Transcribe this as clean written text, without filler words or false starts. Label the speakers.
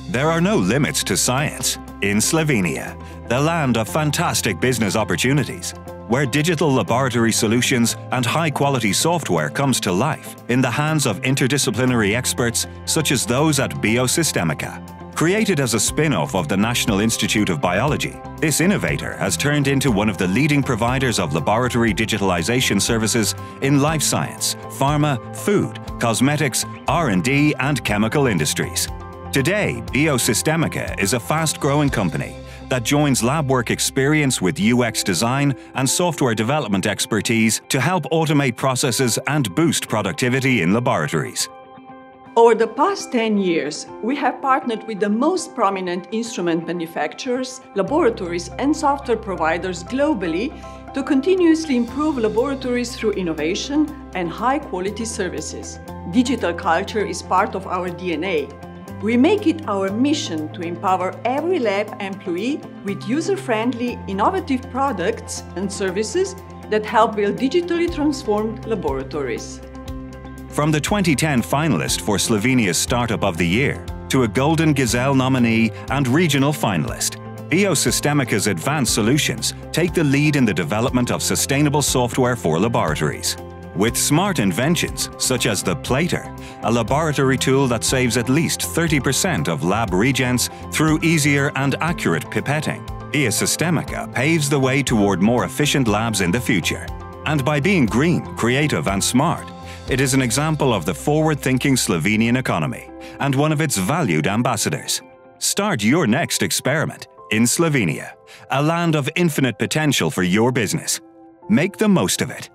Speaker 1: There are no limits to science in Slovenia, the land of fantastic business opportunities, where digital laboratory solutions and high-quality software comes to life in the hands of interdisciplinary experts such as those at BIOSISTEMIKA. Created as a spin-off of the National Institute of Biology, this innovator has turned into one of the leading providers of laboratory digitalization services in life science, pharma, food, cosmetics, R&D and chemical industries. Today, BIOSISTEMIKA is a fast-growing company that joins lab work experience with UX design and software development expertise to help automate processes and boost productivity in laboratories.
Speaker 2: Over the past 10 years, we have partnered with the most prominent instrument manufacturers, laboratories and software providers globally to continuously improve laboratories through innovation and high-quality services. Digital culture is part of our DNA. We make it our mission to empower every lab employee with user-friendly, innovative products and services that help build digitally transformed laboratories.
Speaker 1: From the 2010 finalist for Slovenia's Startup of the Year to a Golden Gazelle nominee and regional finalist, BIOSISTEMIKA's advanced solutions take the lead in the development of sustainable software for laboratories. With smart inventions such as the Plater, a laboratory tool that saves at least 30% of lab reagents through easier and accurate pipetting, BIOSISTEMIKA paves the way toward more efficient labs in the future. And by being green, creative and smart, it is an example of the forward-thinking Slovenian economy and one of its valued ambassadors. Start your next experiment in Slovenia, a land of infinite potential for your business. Make the most of it.